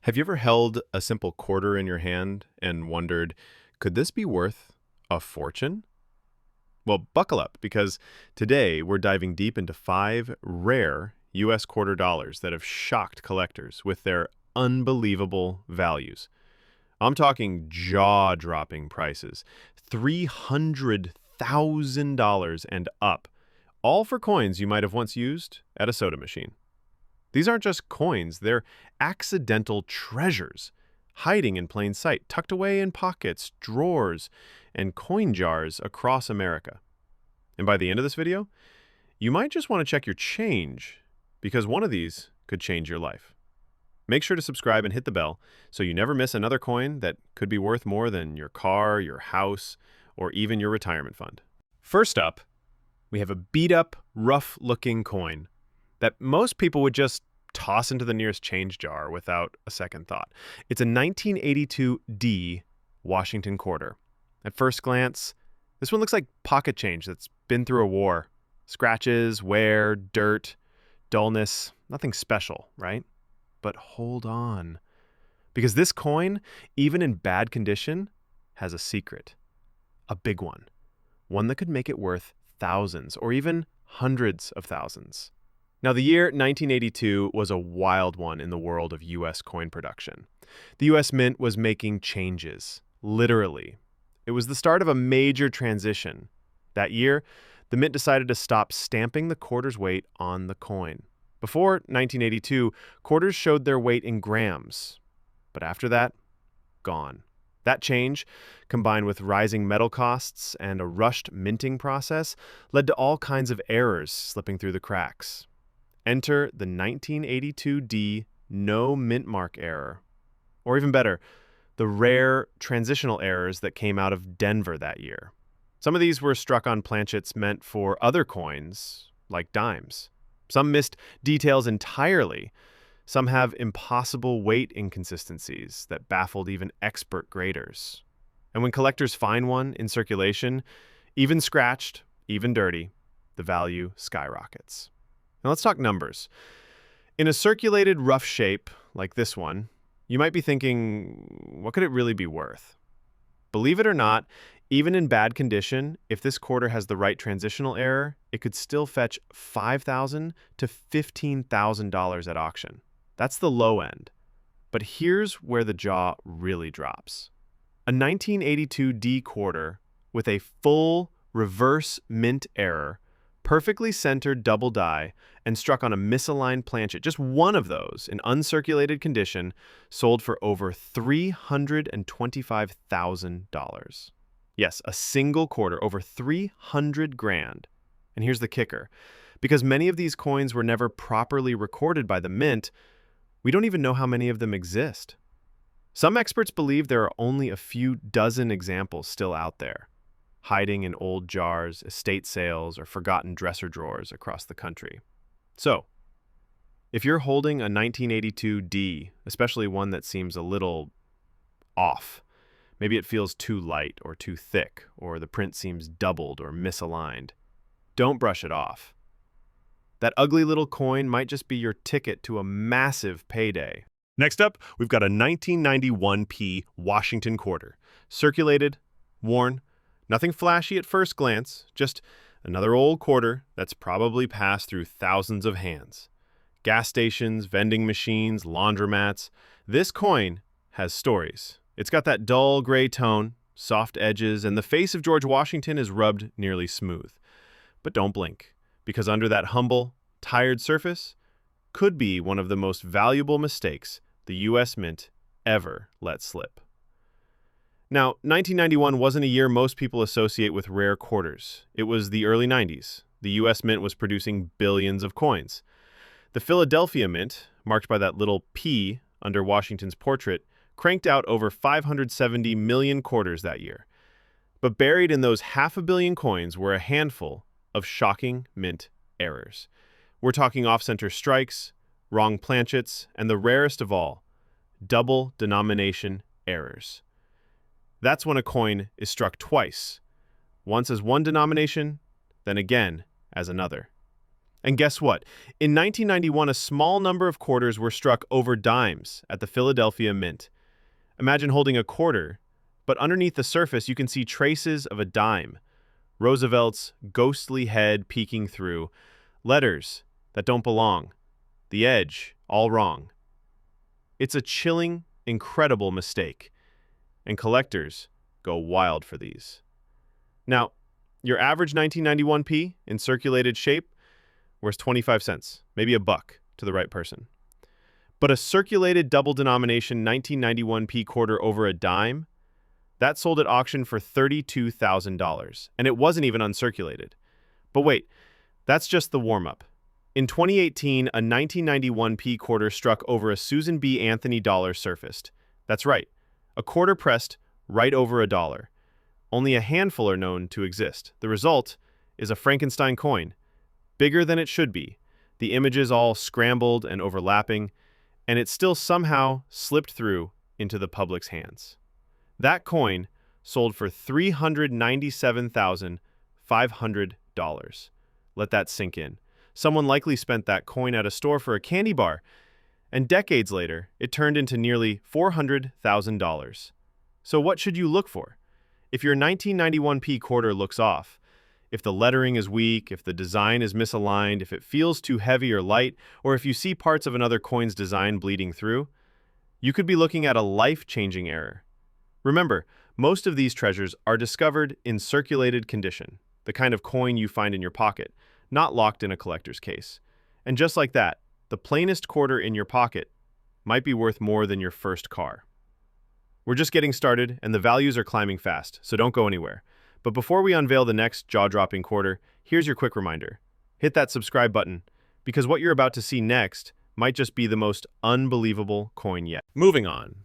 Have you ever held a simple quarter in your hand and wondered, could this be worth a fortune? Well, buckle up because today we're diving deep into five rare U.S. quarter dollars that have shocked collectors with their unbelievable values. I'm talking jaw-dropping prices, $300,000 and up, all for coins you might have once used at a soda machine. These aren't just coins, they're accidental treasures, hiding in plain sight, tucked away in pockets, drawers, and coin jars across America. And by the end of this video, you might just want to check your change, because one of these could change your life. Make sure to subscribe and hit the bell so you never miss another coin that could be worth more than your car, your house, or even your retirement fund. First up, we have a beat-up, rough-looking coin that most people would just toss into the nearest change jar without a second thought. It's a 1982 D Washington quarter. At first glance, this one looks like pocket change that's been through a war. Scratches, wear, dirt, dullness, nothing special, right? But hold on, because this coin, even in bad condition, has a secret. A big one. One that could make it worth thousands or even hundreds of thousands. Now, the year 1982 was a wild one in the world of U.S. coin production. The U.S. Mint was making changes, literally. It was the start of a major transition. That year, the Mint decided to stop stamping the quarter's weight on the coin. Before 1982, quarters showed their weight in grams. But after that, gone. That change, combined with rising metal costs and a rushed minting process, led to all kinds of errors slipping through the cracks. Enter the 1982 D no mint mark error. Or even better, the rare transitional errors that came out of Denver that year. Some of these were struck on planchets meant for other coins, like dimes. Some missed details entirely. Some have impossible weight inconsistencies that baffled even expert graders. And when collectors find one in circulation, even scratched, even dirty, the value skyrockets. Now let's talk numbers. In a circulated rough shape like this one, you might be thinking, what could it really be worth? Believe it or not, even in bad condition, if this quarter has the right transitional error, it could still fetch $5,000 to $15,000 at auction. That's the low end. But here's where the jaw really drops. A 1982 D quarter with a full reverse mint error, perfectly centered double die, and struck on a misaligned planchet, just one of those in uncirculated condition, sold for over $325,000. Yes, a single quarter, over 300 grand. And here's the kicker. Because many of these coins were never properly recorded by the Mint, we don't even know how many of them exist. Some experts believe there are only a few dozen examples still out there, hiding in old jars, estate sales, or forgotten dresser drawers across the country. So, if you're holding a 1982 D, especially one that seems a little off, maybe it feels too light or too thick, or the print seems doubled or misaligned, don't brush it off. That ugly little coin might just be your ticket to a massive payday. Next up, we've got a 1991 P Washington quarter. Circulated, worn, nothing flashy at first glance, just another old quarter that's probably passed through thousands of hands. Gas stations, vending machines, laundromats. This coin has stories. It's got that dull gray tone, soft edges, and the face of George Washington is rubbed nearly smooth. But don't blink, because under that humble, tired surface could be one of the most valuable mistakes the U.S. Mint ever let slip. Now, 1991 wasn't a year most people associate with rare quarters. It was the early 90s. The U.S. Mint was producing billions of coins. The Philadelphia Mint, marked by that little P under Washington's portrait, cranked out over 570 million quarters that year. But buried in those 500 million coins were a handful of shocking mint errors. We're talking off-center strikes, wrong planchets, and the rarest of all, double denomination errors. That's when a coin is struck twice, once as one denomination, then again as another. And guess what? In 1991, a small number of quarters were struck over dimes at the Philadelphia Mint. Imagine holding a quarter, but underneath the surface you can see traces of a dime. Roosevelt's ghostly head peeking through. Letters that don't belong. The edge all wrong. It's a chilling, incredible mistake. And collectors go wild for these. Now, your average 1991p in circulated shape worth 25 cents, maybe a buck to the right person. But a circulated double denomination 1991p quarter over a dime, that sold at auction for $32,000, and it wasn't even uncirculated. But wait, that's just the warm-up. In 2018, a 1991p quarter struck over a Susan B. Anthony dollar surfaced. That's right, a quarter pressed right over a dollar. Only a handful are known to exist. The result is a Frankenstein coin, bigger than it should be, the images all scrambled and overlapping, and it still somehow slipped through into the public's hands. That coin sold for $397,500. Let that sink in. Someone likely spent that coin at a store for a candy bar, and decades later, it turned into nearly $400,000. So what should you look for? If your 1991p quarter looks off, if the lettering is weak, if the design is misaligned, if it feels too heavy or light, or if you see parts of another coin's design bleeding through, you could be looking at a life-changing error. Remember, most of these treasures are discovered in circulated condition, the kind of coin you find in your pocket, not locked in a collector's case. And just like that, the plainest quarter in your pocket might be worth more than your first car. We're just getting started, and the values are climbing fast, so don't go anywhere. But before we unveil the next jaw-dropping quarter, here's your quick reminder. Hit that subscribe button, because what you're about to see next might just be the most unbelievable coin yet. Moving on.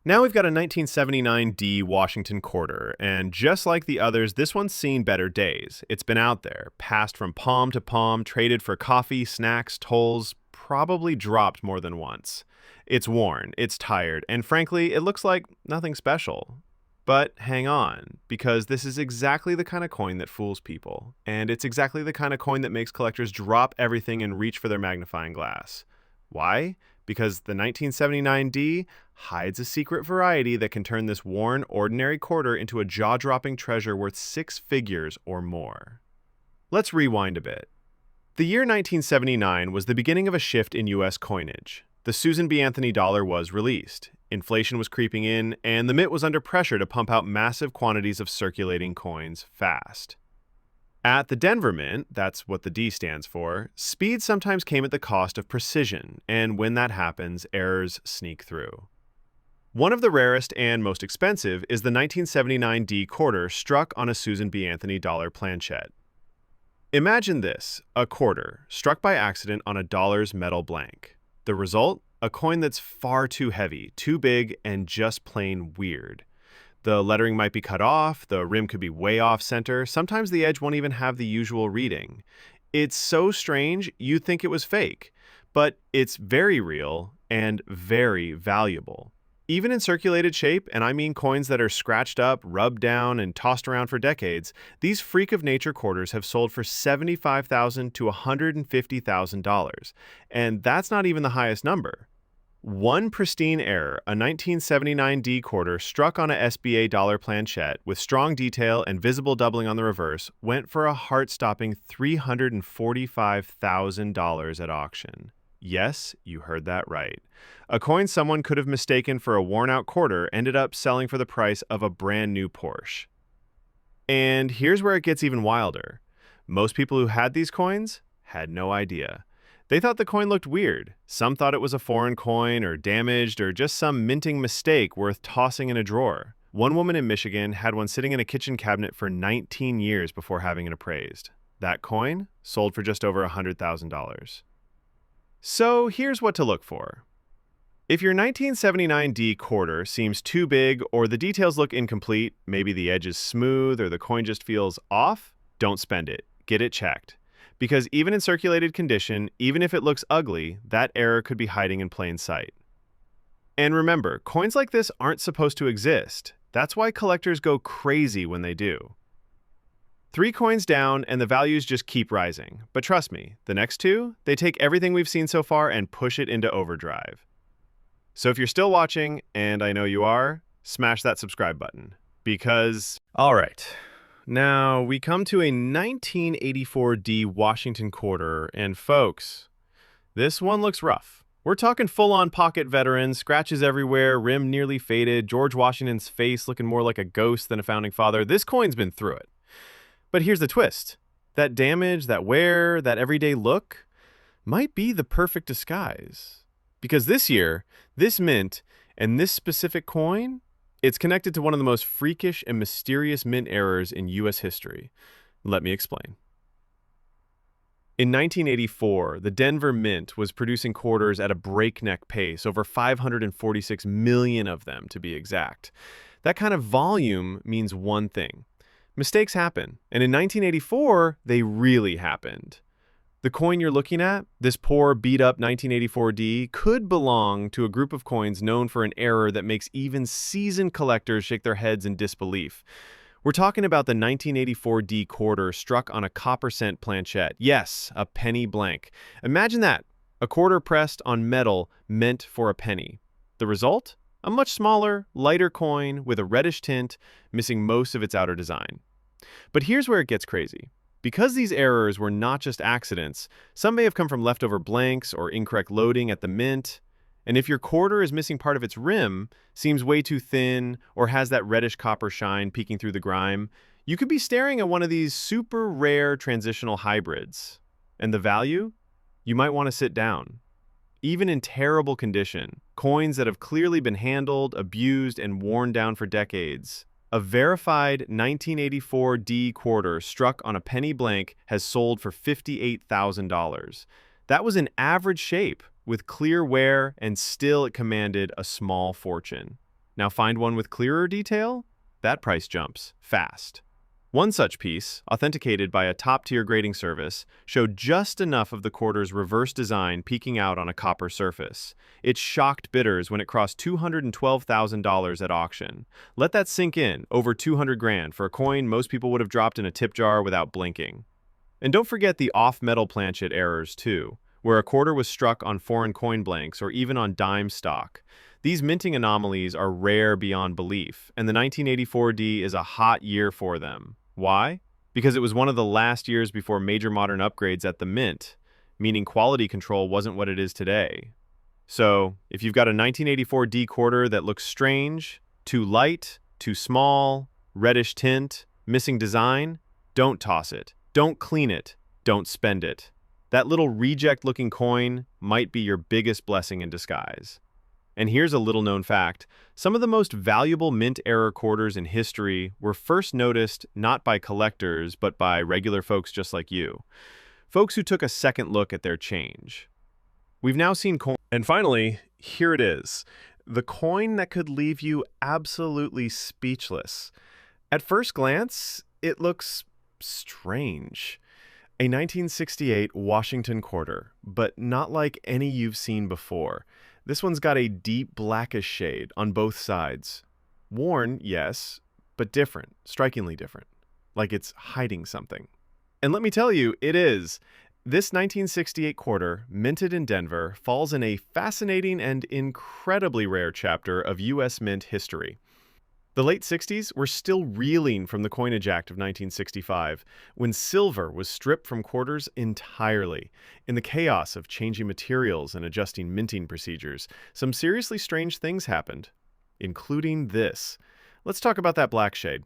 Now we've got a 1979D Washington quarter, and just like the others, this one's seen better days. It's been out there, passed from palm to palm, traded for coffee, snacks, tolls, probably dropped more than once. It's worn, it's tired, and frankly, it looks like nothing special. But hang on, because this is exactly the kind of coin that fools people, and it's exactly the kind of coin that makes collectors drop everything and reach for their magnifying glass. Why? Because the 1979D hides a secret variety that can turn this worn, ordinary quarter into a jaw-dropping treasure worth 6 figures or more. Let's rewind a bit. The year 1979 was the beginning of a shift in U.S. coinage. The Susan B. Anthony dollar was released. Inflation was creeping in, and the Mint was under pressure to pump out massive quantities of circulating coins fast. At the Denver Mint, that's what the D stands for, speed sometimes came at the cost of precision, and when that happens, errors sneak through. One of the rarest and most expensive is the 1979 D quarter struck on a Susan B. Anthony dollar planchette. Imagine this, a quarter struck by accident on a dollar's metal blank. The result? A coin that's far too heavy, too big, and just plain weird. The lettering might be cut off, the rim could be way off center, sometimes the edge won't even have the usual reading. It's so strange you'd think it was fake, but it's very real and very valuable. Even in circulated shape, and I mean coins that are scratched up, rubbed down, and tossed around for decades, these freak of nature quarters have sold for $75,000 to $150,000, and that's not even the highest number. One pristine error, a 1979 D quarter struck on a SBA dollar planchette with strong detail and visible doubling on the reverse, went for a heart-stopping $345,000 at auction. Yes, you heard that right. A coin someone could have mistaken for a worn-out quarter ended up selling for the price of a brand new Porsche. And here's where it gets even wilder. Most people who had these coins had no idea. They thought the coin looked weird. Some thought it was a foreign coin or damaged or just some minting mistake worth tossing in a drawer. One woman in Michigan had one sitting in a kitchen cabinet for 19 years before having it appraised. That coin sold for just over $100,000. So here's what to look for. If your 1979 D quarter seems too big or the details look incomplete, maybe the edge is smooth or the coin just feels off, don't spend it. Get it checked. Because even in circulated condition, even if it looks ugly, that error could be hiding in plain sight. And remember, coins like this aren't supposed to exist. That's why collectors go crazy when they do. 3 coins down, and the values just keep rising. But trust me, the next two, they take everything we've seen so far and push it into overdrive. So if you're still watching, and I know you are, smash that subscribe button. Because, all right, now we come to a 1984D Washington quarter, and folks, this one looks rough. We're talking full-on pocket veteran, scratches everywhere, rim nearly faded, George Washington's face looking more like a ghost than a founding father. This coin's been through it. But here's the twist. That damage, that wear, that everyday look might be the perfect disguise. Because this year, this mint, and this specific coin, it's connected to one of the most freakish and mysterious mint errors in U.S. history. Let me explain. In 1984, the Denver Mint was producing quarters at a breakneck pace, over 546 million of them to be exact. That kind of volume means one thing. Mistakes happen, and in 1984, they really happened. The coin you're looking at, this poor, beat-up 1984D, could belong to a group of coins known for an error that makes even seasoned collectors shake their heads in disbelief. We're talking about the 1984D quarter struck on a copper cent planchette. Yes, a penny blank. Imagine that, a quarter pressed on metal meant for a penny. The result? A much smaller, lighter coin with a reddish tint, missing most of its outer design. But here's where it gets crazy. Because these errors were not just accidents, some may have come from leftover blanks or incorrect loading at the mint. And if your quarter is missing part of its rim, seems way too thin, or has that reddish copper shine peeking through the grime, you could be staring at one of these super rare transitional hybrids. And the value? You might want to sit down. Even in terrible condition, coins that have clearly been handled, abused, and worn down for decades. A verified 1984D quarter struck on a penny blank has sold for $58,000. That was in average shape, with clear wear, and still it commanded a small fortune. Now find one with clearer detail? That price jumps fast. One such piece, authenticated by a top-tier grading service, showed just enough of the quarter's reverse design peeking out on a copper surface. It shocked bidders when it crossed $212,000 at auction. Let that sink in, over 200 grand for a coin most people would have dropped in a tip jar without blinking. And don't forget the off-metal planchet errors too, where a quarter was struck on foreign coin blanks or even on dime stock. These minting anomalies are rare beyond belief, and the 1984D is a hot year for them. Why? Because it was one of the last years before major modern upgrades at the mint, meaning quality control wasn't what it is today. So, if you've got a 1984D quarter that looks strange, too light, too small, reddish tint, missing design, don't toss it. Don't clean it. Don't spend it. That little reject-looking coin might be your biggest blessing in disguise. And here's a little-known fact. Some of the most valuable mint error quarters in history were first noticed not by collectors, but by regular folks just like you. Folks who took a second look at their change. We've now seen coins. And finally, here it is. The coin that could leave you absolutely speechless. At first glance, it looks strange. A 1968 Washington quarter, but not like any you've seen before. This one's got a deep blackish shade on both sides. Worn, yes, but different, strikingly different. Like it's hiding something. And let me tell you, it is. This 1968 quarter, minted in Denver, falls in a fascinating and incredibly rare chapter of U.S. mint history. The late 60s were still reeling from the Coinage Act of 1965, when silver was stripped from quarters entirely. In the chaos of changing materials and adjusting minting procedures, some seriously strange things happened, including this. Let's talk about that black shade.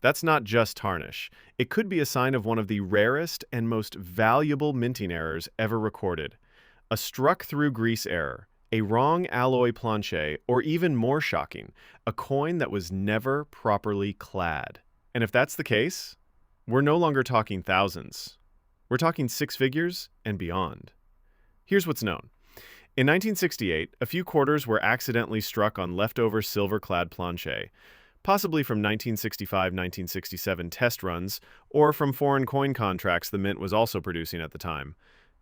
That's not just tarnish. It could be a sign of one of the rarest and most valuable minting errors ever recorded. A struck-through grease error. A wrong alloy planche, or even more shocking, a coin that was never properly clad. And if that's the case, we're no longer talking thousands. We're talking six figures and beyond. Here's what's known. In 1968, a few quarters were accidentally struck on leftover silver-clad planche, possibly from 1965-1967 test runs, or from foreign coin contracts the mint was also producing at the time.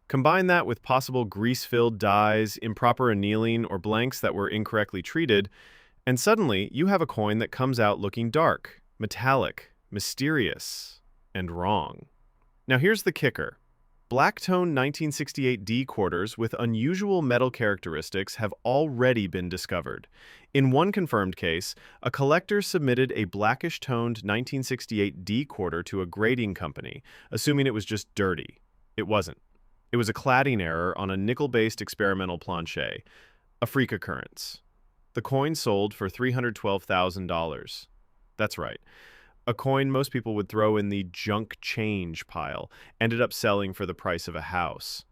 Combine that with possible grease-filled dyes, improper annealing, or blanks that were incorrectly treated, and suddenly you have a coin that comes out looking dark, metallic, mysterious. and wrong. Now here's the kicker. Black-tone 1968 D quarters with unusual metal characteristics have already been discovered. In one confirmed case, a collector submitted a blackish-toned 1968 D quarter to a grading company, assuming it was just dirty. It wasn't. It was a cladding error on a nickel-based experimental plancher, a freak occurrence. The coin sold for $312,000. That's right. A coin most people would throw in the junk change pile ended up selling for the price of a house.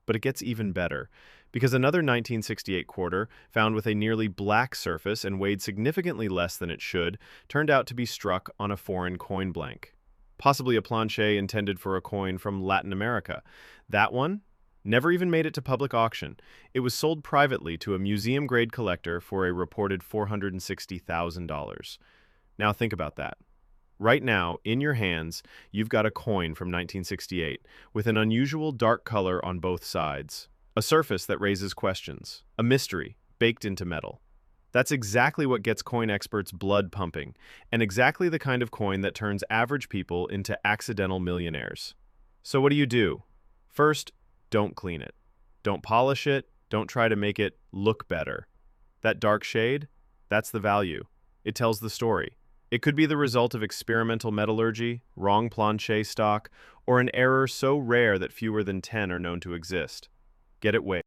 But it gets even better, because another 1968 quarter, found with a nearly black surface and weighed significantly less than it should, turned out to be struck on a foreign coin blank. Possibly a plancher intended for a coin from Latin America. That one never even made it to public auction. It was sold privately to a museum-grade collector for a reported $460,000. Now think about that. Right now, in your hands, you've got a coin from 1968 with an unusual dark color on both sides, a surface that raises questions, a mystery baked into metal. That's exactly what gets coin experts' blood pumping, and exactly the kind of coin that turns average people into accidental millionaires. So what do? First, don't clean it. Don't polish it. Don't try to make it look better. That dark shade, that's the value. It tells the story. It could be the result of experimental metallurgy, wrong plancher stock, or an error so rare that fewer than 10 are known to exist. Get it weighed.